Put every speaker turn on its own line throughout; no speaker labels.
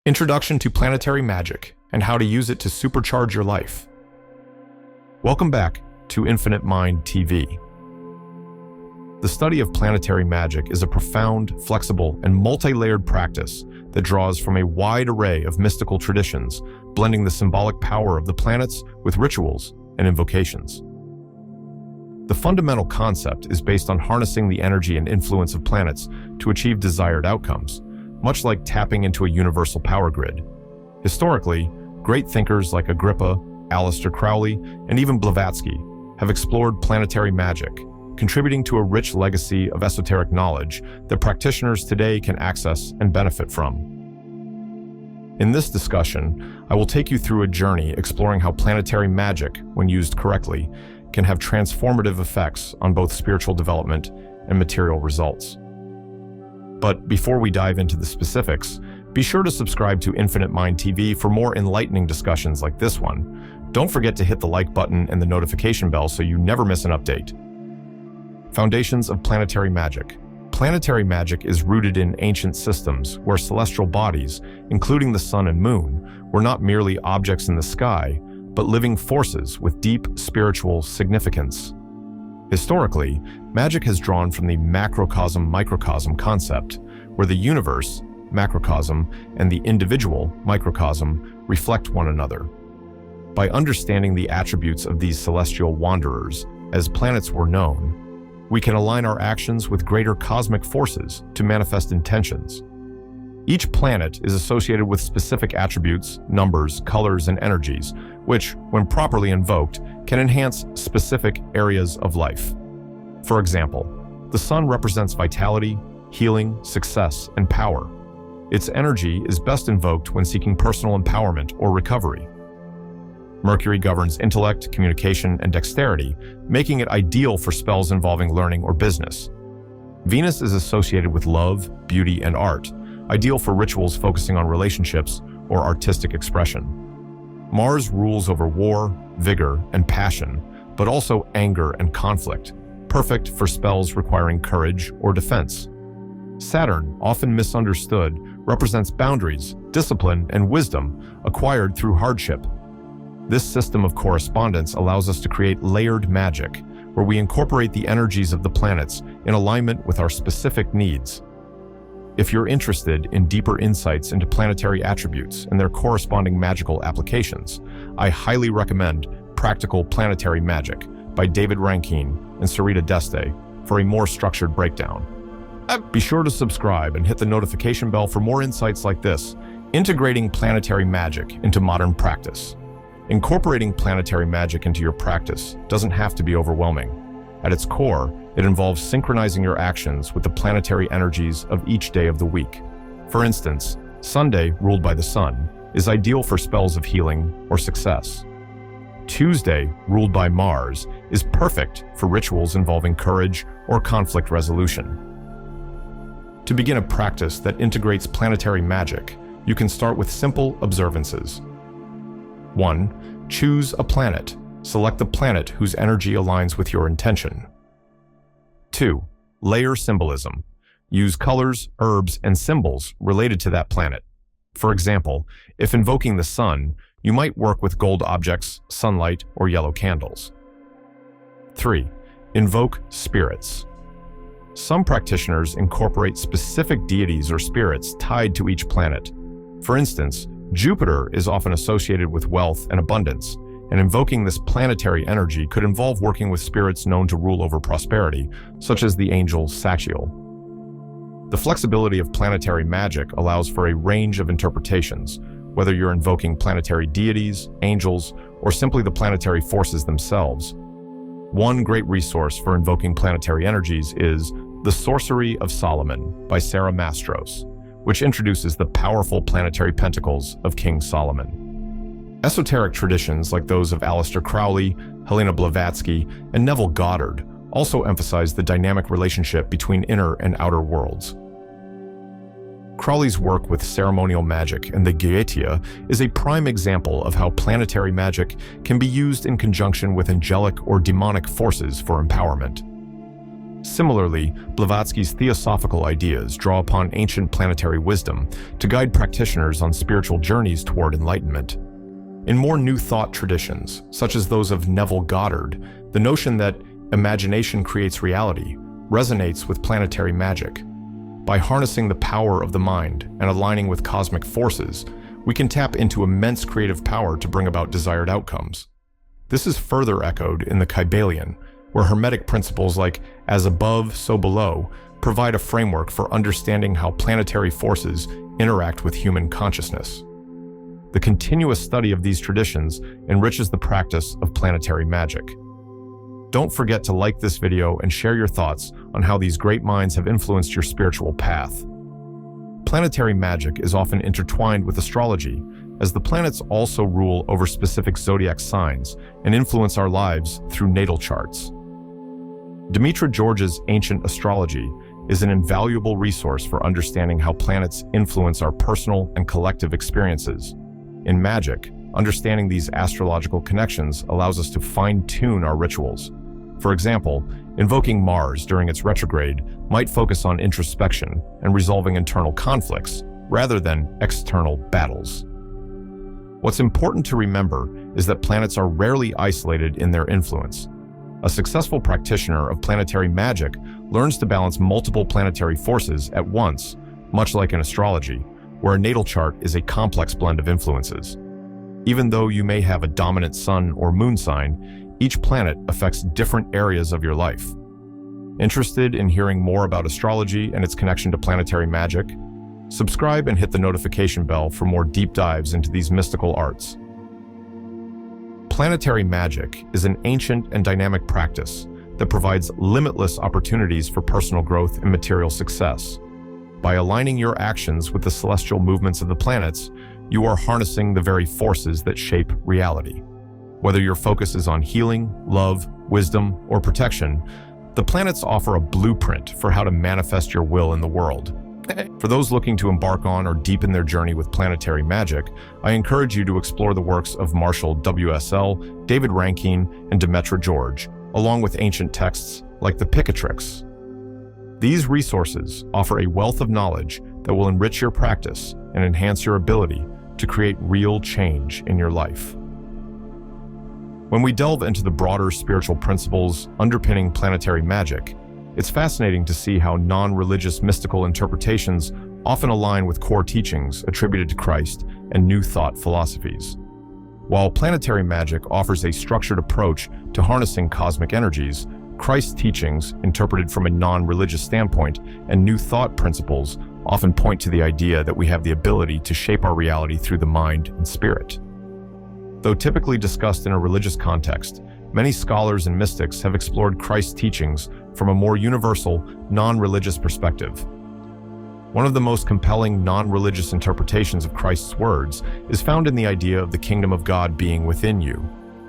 Introduction to Planetary Magic and how to use it to supercharge your life. Welcome back to Infinite Mind TV. The study of planetary magic is a profound, flexible, and multi-layered practice that draws from a wide array of mystical traditions, blending the symbolic power of the planets with rituals and invocations. The fundamental concept is based on harnessing the energy and influence of planets to achieve desired outcomes, much like tapping into a universal power grid. Historically, great thinkers like Agrippa, Aleister Crowley, and even Blavatsky have explored planetary magic, contributing to a rich legacy of esoteric knowledge that practitioners today can access and benefit from. In this discussion, I will take you through a journey exploring how planetary magic, when used correctly, can have transformative effects on both spiritual development and material results. But before we dive into the specifics, be sure to subscribe to Infinite Mind TV for more enlightening discussions like this one. Don't forget to hit the like button and the notification bell so you never miss an update. Foundations of planetary magic. Planetary magic is rooted in ancient systems where celestial bodies, including the sun and moon, were not merely objects in the sky, but living forces with deep spiritual significance. Historically, magic has drawn from the macrocosm-microcosm concept, where the universe, macrocosm, and the individual, microcosm, reflect one another. By understanding the attributes of these celestial wanderers, as planets were known, we can align our actions with greater cosmic forces to manifest intentions. Each planet is associated with specific attributes, numbers, colors, and energies, which, when properly invoked, can enhance specific areas of life. For example, the sun represents vitality, healing, success, and power. Its energy is best invoked when seeking personal empowerment or recovery. Mercury governs intellect, communication, and dexterity, making it ideal for spells involving learning or business. Venus is associated with love, beauty, and art, ideal for rituals focusing on relationships or artistic expression. Mars rules over war, vigor, and passion, but also anger and conflict, perfect for spells requiring courage or defense. Saturn, often misunderstood, represents boundaries, discipline, and wisdom acquired through hardship. This system of correspondence allows us to create layered magic, where we incorporate the energies of the planets in alignment with our specific needs. If you're interested in deeper insights into planetary attributes and their corresponding magical applications, I highly recommend Practical Planetary Magic by David Rankine and Sarita Deste for a more structured breakdown. Be sure to subscribe and hit the notification bell for more insights like this, integrating planetary magic into modern practice. Incorporating planetary magic into your practice doesn't have to be overwhelming. At its core, it involves synchronizing your actions with the planetary energies of each day of the week. For instance, Sunday, ruled by the sun, is ideal for spells of healing or success. Tuesday, ruled by Mars, is perfect for rituals involving courage or conflict resolution. To begin a practice that integrates planetary magic, you can start with simple observances. 1. Choose a planet. Select the planet whose energy aligns with your intention. 2. Layer symbolism. Use colors, herbs, and symbols related to that planet. For example, if invoking the sun, you might work with gold objects, sunlight, or yellow candles. 3. Invoke spirits. Some practitioners incorporate specific deities or spirits tied to each planet. For instance, Jupiter is often associated with wealth and abundance, and invoking this planetary energy could involve working with spirits known to rule over prosperity, such as the angel Sachiel. The flexibility of planetary magic allows for a range of interpretations, whether you're invoking planetary deities, angels, or simply the planetary forces themselves. One great resource for invoking planetary energies is The Sorcery of Solomon by Sarah Mastros, which introduces the powerful planetary pentacles of King Solomon. Esoteric traditions like those of Aleister Crowley, Helena Blavatsky, and Neville Goddard also emphasize the dynamic relationship between inner and outer worlds. Crowley's work with ceremonial magic and the Goetia is a prime example of how planetary magic can be used in conjunction with angelic or demonic forces for empowerment. Similarly, Blavatsky's theosophical ideas draw upon ancient planetary wisdom to guide practitioners on spiritual journeys toward enlightenment. In more New Thought traditions, such as those of Neville Goddard, the notion that imagination creates reality resonates with planetary magic. By harnessing the power of the mind and aligning with cosmic forces, we can tap into immense creative power to bring about desired outcomes. This is further echoed in the Kybalion, where Hermetic principles like as above, so below provide a framework for understanding how planetary forces interact with human consciousness. The continuous study of these traditions enriches the practice of planetary magic. Don't forget to like this video and share your thoughts on how these great minds have influenced your spiritual path. Planetary magic is often intertwined with astrology, as the planets also rule over specific zodiac signs and influence our lives through natal charts. Demetra George's Ancient Astrology is an invaluable resource for understanding how planets influence our personal and collective experiences. In magic, understanding these astrological connections allows us to fine-tune our rituals. For example, invoking Mars during its retrograde might focus on introspection and resolving internal conflicts, rather than external battles. What's important to remember is that planets are rarely isolated in their influence. A successful practitioner of planetary magic learns to balance multiple planetary forces at once, much like in astrology, where a natal chart is a complex blend of influences. Even though you may have a dominant sun or moon sign, each planet affects different areas of your life. Interested in hearing more about astrology and its connection to planetary magic? Subscribe and hit the notification bell for more deep dives into these mystical arts. Planetary magic is an ancient and dynamic practice that provides limitless opportunities for personal growth and material success. By aligning your actions with the celestial movements of the planets, you are harnessing the very forces that shape reality. Whether your focus is on healing, love, wisdom, or protection, the planets offer a blueprint for how to manifest your will in the world. For those looking to embark on or deepen their journey with planetary magic, I encourage you to explore the works of Marshall W.S.L., David Rankine, and Demetra George, along with ancient texts like the Picatrix. These resources offer a wealth of knowledge that will enrich your practice and enhance your ability to create real change in your life. When we delve into the broader spiritual principles underpinning planetary magic, it's fascinating to see how non-religious mystical interpretations often align with core teachings attributed to Christ and New Thought philosophies. While planetary magic offers a structured approach to harnessing cosmic energies, Christ's teachings, interpreted from a non-religious standpoint, and New Thought principles often point to the idea that we have the ability to shape our reality through the mind and spirit. Though typically discussed in a religious context, many scholars and mystics have explored Christ's teachings from a more universal, non-religious perspective. One of the most compelling non-religious interpretations of Christ's words is found in the idea of the kingdom of God being within you.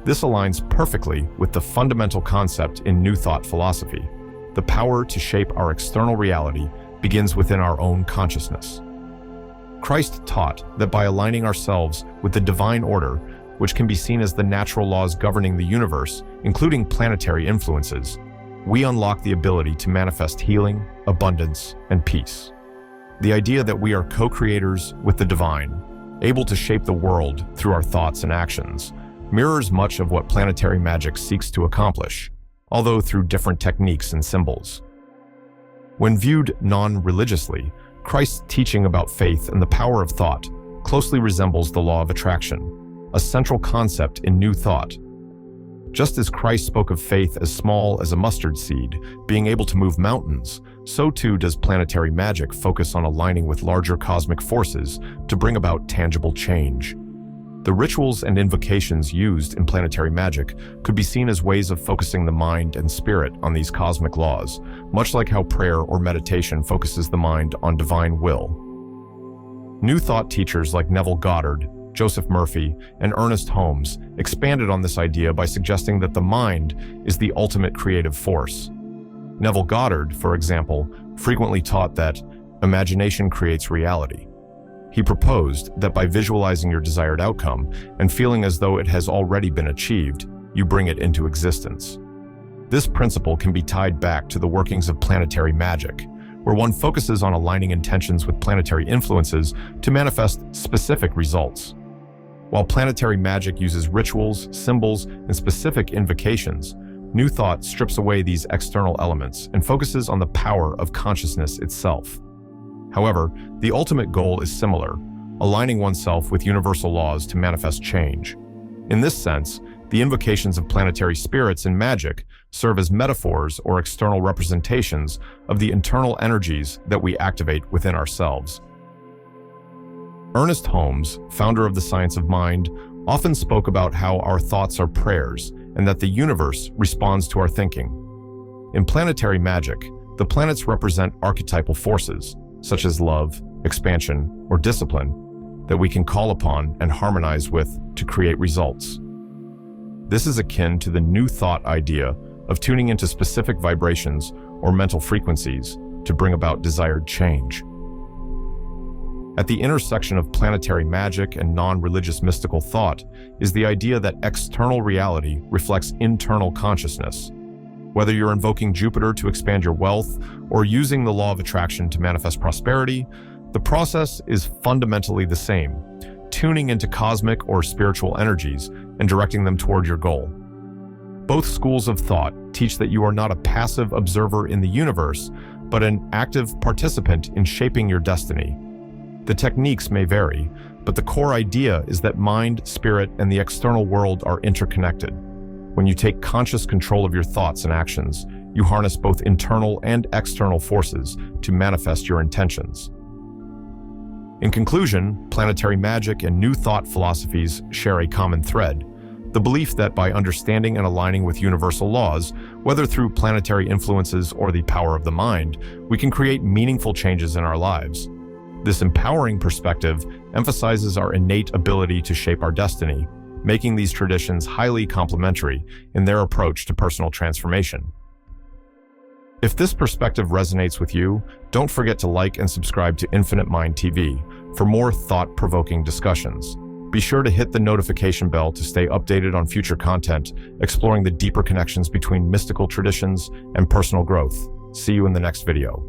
This aligns perfectly with the fundamental concept in New Thought philosophy. The power to shape our external reality begins within our own consciousness. Christ taught that by aligning ourselves with the divine order, which can be seen as the natural laws governing the universe, including planetary influences, we unlock the ability to manifest healing, abundance, and peace. The idea that we are co-creators with the divine, able to shape the world through our thoughts and actions, mirrors much of what planetary magic seeks to accomplish, although through different techniques and symbols. When viewed non-religiously, Christ's teaching about faith and the power of thought closely resembles the law of attraction, a central concept in New Thought. Just as Christ spoke of faith as small as a mustard seed, being able to move mountains, so too does planetary magic focus on aligning with larger cosmic forces to bring about tangible change. The rituals and invocations used in planetary magic could be seen as ways of focusing the mind and spirit on these cosmic laws, much like how prayer or meditation focuses the mind on divine will. New Thought teachers like Neville Goddard, Joseph Murphy, and Ernest Holmes expanded on this idea by suggesting that the mind is the ultimate creative force. Neville Goddard, for example, frequently taught that imagination creates reality. He proposed that by visualizing your desired outcome and feeling as though it has already been achieved, you bring it into existence. This principle can be tied back to the workings of planetary magic, where one focuses on aligning intentions with planetary influences to manifest specific results. While planetary magic uses rituals, symbols, and specific invocations, New Thought strips away these external elements and focuses on the power of consciousness itself. However, the ultimate goal is similar, aligning oneself with universal laws to manifest change. In this sense, the invocations of planetary spirits in magic serve as metaphors or external representations of the internal energies that we activate within ourselves. Ernest Holmes, founder of the science of mind, often spoke about how our thoughts are prayers and that the universe responds to our thinking. In planetary magic, the planets represent archetypal forces, such as love, expansion, or discipline, that we can call upon and harmonize with to create results. This is akin to the New Thought idea of tuning into specific vibrations or mental frequencies to bring about desired change. At the intersection of planetary magic and non-religious mystical thought is the idea that external reality reflects internal consciousness. Whether you're invoking Jupiter to expand your wealth or using the law of attraction to manifest prosperity, the process is fundamentally the same, tuning into cosmic or spiritual energies and directing them toward your goal. Both schools of thought teach that you are not a passive observer in the universe, but an active participant in shaping your destiny. The techniques may vary, but the core idea is that mind, spirit, and the external world are interconnected. When you take conscious control of your thoughts and actions, you harness both internal and external forces to manifest your intentions. In conclusion, planetary magic and New Thought philosophies share a common thread: the belief that by understanding and aligning with universal laws, whether through planetary influences or the power of the mind, we can create meaningful changes in our lives. This empowering perspective emphasizes our innate ability to shape our destiny, making these traditions highly complementary in their approach to personal transformation. If this perspective resonates with you, don't forget to like and subscribe to Infinite Mind TV for more thought-provoking discussions. Be sure to hit the notification bell to stay updated on future content, exploring the deeper connections between mystical traditions and personal growth. See you in the next video.